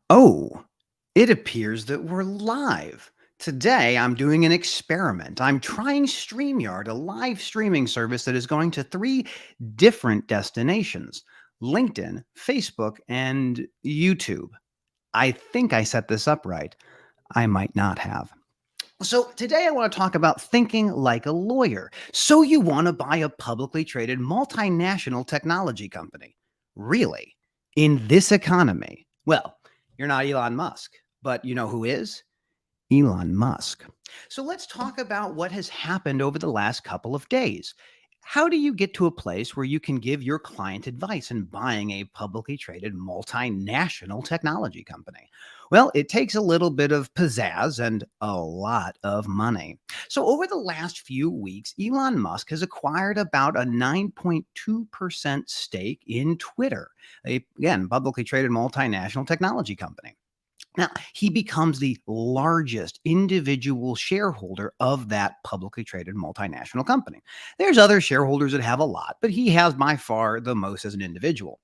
Oh, it appears that we're live. Today, I'm doing an experiment. I'm trying StreamYard, a live streaming service that is going to three different destinations: LinkedIn, Facebook, and YouTube. I think I set this up right. I might not have. So, today I want to talk about thinking like a lawyer. So, you want to buy a publicly traded multinational technology company? Really? In this economy? Well, you're not Elon Musk, but you know who is? Elon Musk. So, let's talk about what has happened over the last couple of days. How do you get to a place where you can give your client advice in buying a publicly traded multinational technology company? Well, it takes a little bit of pizzazz and a lot of money. So, over the last few weeks, Elon Musk has acquired about a 9.2% stake in Twitter, a, again, publicly traded multinational technology company. Now, he becomes the largest individual shareholder of that publicly traded multinational company. There's other shareholders that have a lot, but he has by far the most as an individual.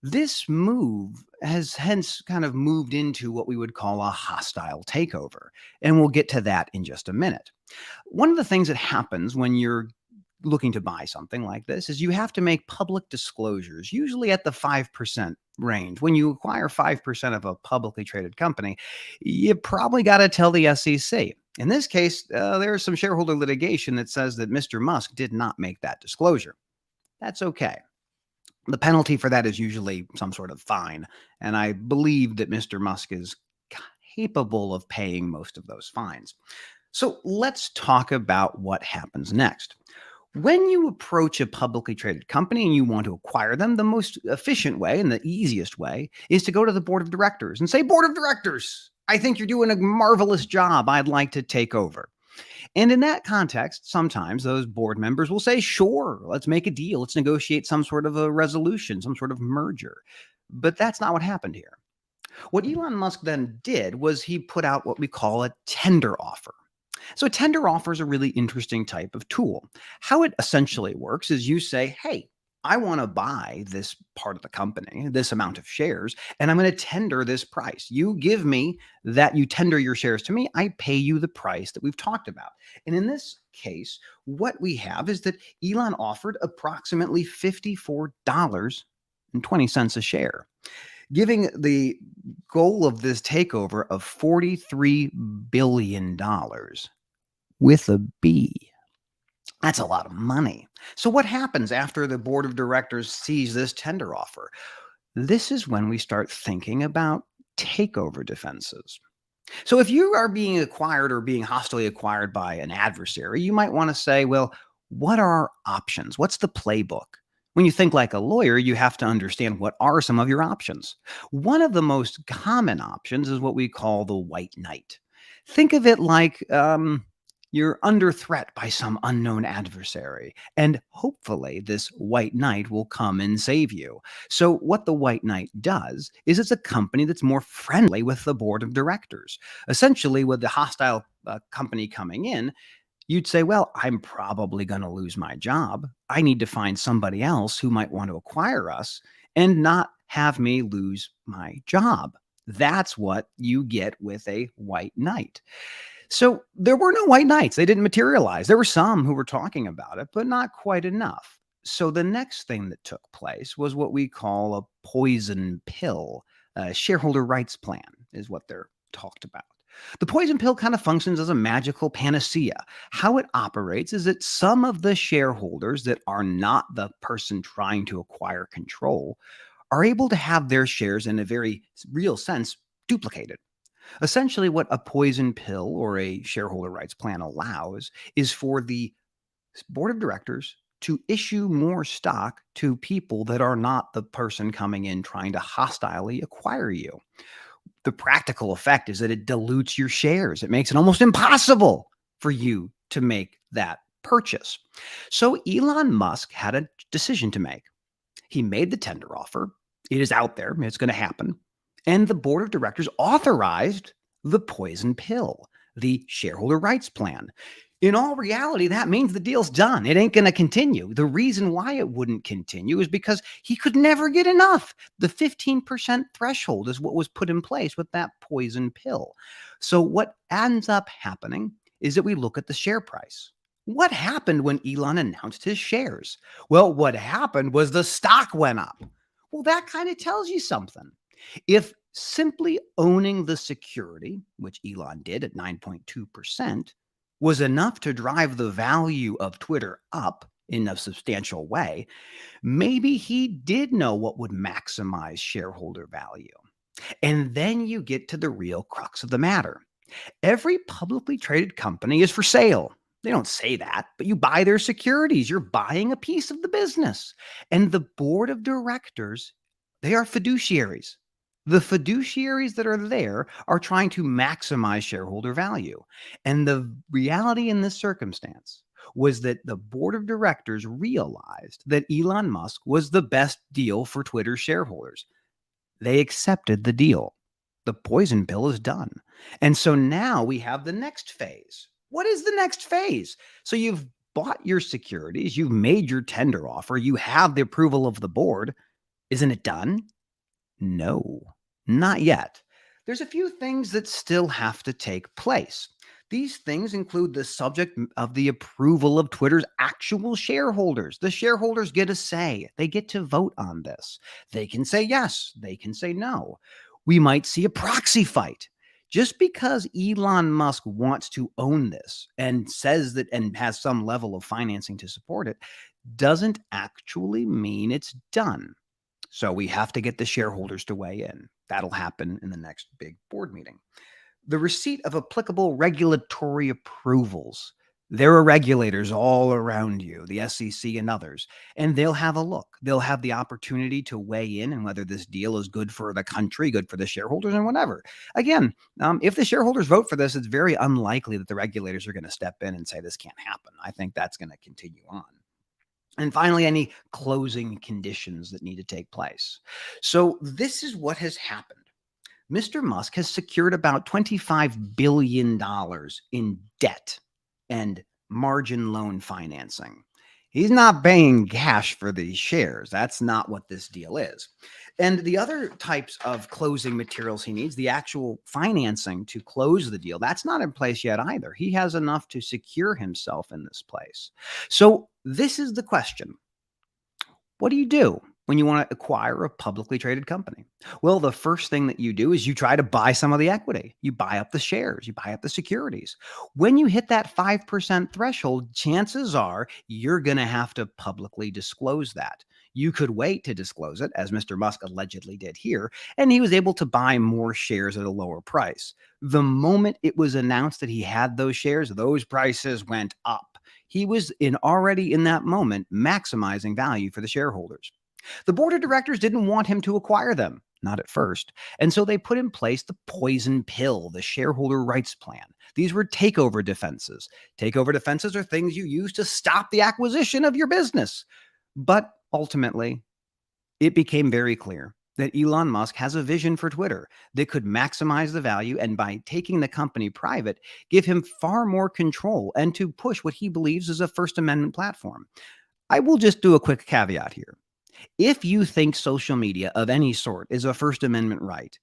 This move has hence kind of moved into what we would call a hostile takeover. And we'll get to that in just a minute. One of the things that happens when you're looking to buy something like this is you have to make public disclosures, usually at the 5% range. When you acquire 5% of a publicly traded company, you probably got to tell the SEC. In this case, there is some shareholder litigation that says that Mr. Musk did not make that disclosure. That's okay. The penalty for that is usually some sort of fine, and I believe that Mr. Musk is capable of paying most of those fines. So let's talk about what happens next. When you approach a publicly traded company and you want to acquire them, the most efficient way and the easiest way is to go to the board of directors and say, "Board of directors, I think you're doing a marvelous job. I'd like to take over." And in that context, sometimes those board members will say, "Sure, let's make a deal. Let's negotiate some sort of a resolution, some sort of merger." But that's not what happened here. What Elon Musk then did was he put out what we call a tender offer. So, a tender offer is a really interesting type of tool. How it essentially works is you say, "Hey, I want to buy this part of the company, this amount of shares, and I'm going to tender this price. You give me that, you tender your shares to me, I pay you the price that we've talked about." And in this case, what we have is that Elon offered approximately $54.20 a share, giving the goal of this takeover of $43 billion with a B. That's a lot of money. So, what happens after the board of directors sees this tender offer? This is when we start thinking about takeover defenses. So, if you are being acquired or being hostily acquired by an adversary, you might want to say, "Well, what are our options? What's the playbook?" When you think like a lawyer, you have to understand what are some of your options. One of the most common options is what we call the white knight. Think of it like you're under threat by some unknown adversary, and hopefully, this white knight will come and save you. So, what the white knight does is it's a company that's more friendly with the board of directors. Essentially, with the hostile company coming in, you'd say, "Well, I'm probably going to lose my job. I need to find somebody else who might want to acquire us and not have me lose my job." That's what you get with a white knight. So there were no white knights. They didn't materialize. There were some who were talking about it, but not quite enough. So the next thing that took place was what we call a poison pill. A shareholder rights plan is what they're talked about. The poison pill kind of functions as a magical panacea. How it operates is that some of the shareholders that are not the person trying to acquire control are able to have their shares in a very real sense duplicated. Essentially, what a poison pill or a shareholder rights plan allows is for the board of directors to issue more stock to people that are not the person coming in trying to hostilely acquire you. The practical effect is that it dilutes your shares. It makes it almost impossible for you to make that purchase. So Elon Musk had a decision to make. He made the tender offer. It is out there. It's going to happen. And the board of directors authorized the poison pill, the shareholder rights plan. In all reality, that means the deal's done. It ain't going to continue. The reason why it wouldn't continue is because he could never get enough. The 15% threshold is what was put in place with that poison pill. So, what ends up happening is that we look at the share price. What happened when Elon announced his shares? Well, what happened was the stock went up. Well, that kind of tells you something. If simply owning the security, which Elon did at 9.2%, was enough to drive the value of Twitter up in a substantial way, maybe he did know what would maximize shareholder value. And then you get to the real crux of the matter. Every publicly traded company is for sale. They don't say that, but you buy their securities. You're buying a piece of the business. And the board of directors, they are fiduciaries. The fiduciaries that are there are trying to maximize shareholder value. And the reality in this circumstance was that the board of directors realized that Elon Musk was the best deal for Twitter shareholders. They accepted the deal. The poison pill is done. And so now we have the next phase. What is the next phase? So you've bought your securities, you've made your tender offer, you have the approval of the board. Isn't it done? No, not yet. There's a few things that still have to take place. These things include the subject of the approval of Twitter's actual shareholders. The shareholders get a say. They get to vote on this. They can say yes, they can say no. We might see a proxy fight. Just because Elon Musk wants to own this and says that and has some level of financing to support it doesn't actually mean it's done. So we have to get the shareholders to weigh in. That'll happen in the next big board meeting. The receipt of applicable regulatory approvals. There are regulators all around you, the SEC and others, and they'll have a look. They'll have the opportunity to weigh in and whether this deal is good for the country, good for the shareholders, and whatever. Again, if the shareholders vote for this, it's very unlikely that the regulators are going to step in and say this can't happen. I think that's going to continue on. And finally, any closing conditions that need to take place. So this is what has happened. Mr. Musk has secured about $25 billion in debt and margin loan financing. He's not paying cash for these shares. That's not what this deal is. And the other types of closing materials he needs, the actual financing to close the deal, that's not in place yet either. He has enough to secure himself in this place. So this is the question. What do you do when you want to acquire a publicly traded company? Well, the first thing that you do is you try to buy some of the equity. You buy up the shares, you buy up the securities. When you hit that 5% threshold, chances are you're going to have to publicly disclose that. You could wait to disclose it, as Mr. Musk allegedly did here, and he was able to buy more shares at a lower price. The moment it was announced that he had those shares, those prices went up. He was already in that moment maximizing value for the shareholders. The board of directors didn't want him to acquire them, not at first. And so they put in place the poison pill, the shareholder rights plan. These were takeover defenses. Takeover defenses are things you use to stop the acquisition of your business. But ultimately, it became very clear that Elon Musk has a vision for Twitter that could maximize the value and, by taking the company private, give him far more control and to push what he believes is a First Amendment platform. I will just do a quick caveat here. If you think social media of any sort is a First Amendment right,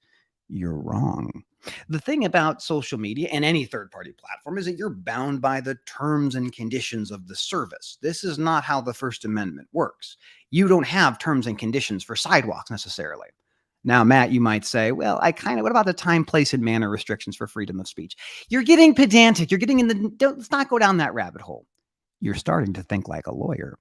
you're wrong. The thing about social media and any third-party platform is that you're bound by the terms and conditions of the service. This is not how the First Amendment works. You don't have terms and conditions for sidewalks necessarily. Now, Matt, you might say, well, what about the time, place, and manner restrictions for freedom of speech? You're getting pedantic. You're getting let's not go down that rabbit hole. You're starting to think like a lawyer.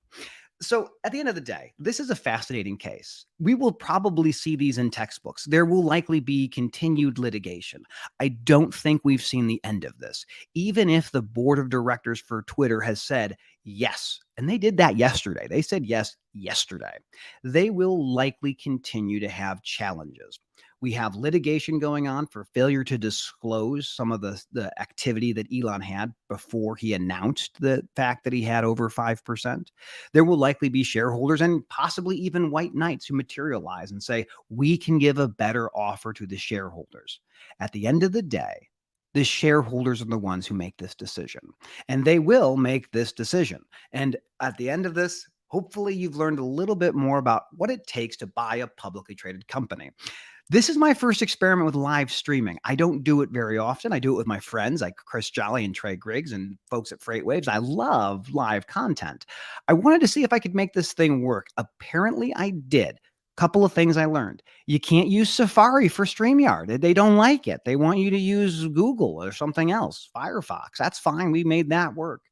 So at the end of the day, this is a fascinating case. We will probably see these in textbooks. There will likely be continued litigation. I don't think we've seen the end of this. Even if the board of directors for Twitter has said yes, and they did that yesterday. They said yes yesterday. They will likely continue to have challenges. We have litigation going on for failure to disclose some of the activity that Elon had before he announced the fact that he had over 5%. There will likely be shareholders and possibly even white knights who materialize and say, we can give a better offer to the shareholders. At the end of the day, The shareholders are the ones who make this decision, and they will make this decision. And at the end of this, hopefully you've learned a little bit more about what it takes to buy a publicly traded company. This is my first experiment with live streaming. I don't do it very often. I do it with my friends like Chris Jolly and Trey Griggs and folks at Freight Waves. I love live content. I wanted to see if I could make this thing work. Apparently, I did. Couple of things I learned. You can't use Safari for StreamYard. They don't like it. They want you to use Google or something else, Firefox. That's fine. We made that work.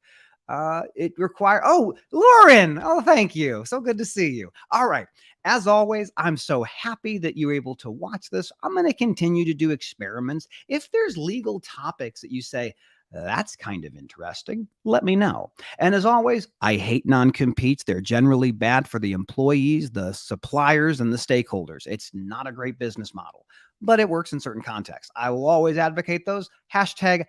It require. Oh, Lauren. Oh, thank you. So good to see you. All right. As always, I'm so happy that you're able to watch this. I'm going to continue to do experiments. If there's legal topics that you say, that's kind of interesting, let me know. And as always, I hate non-competes. They're generally bad for the employees, the suppliers, and the stakeholders. It's not a great business model, but it works in certain contexts. I will always advocate those. Hashtag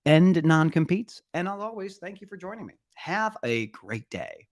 end non-competes. And I'll always thank you for joining me. Have a great day.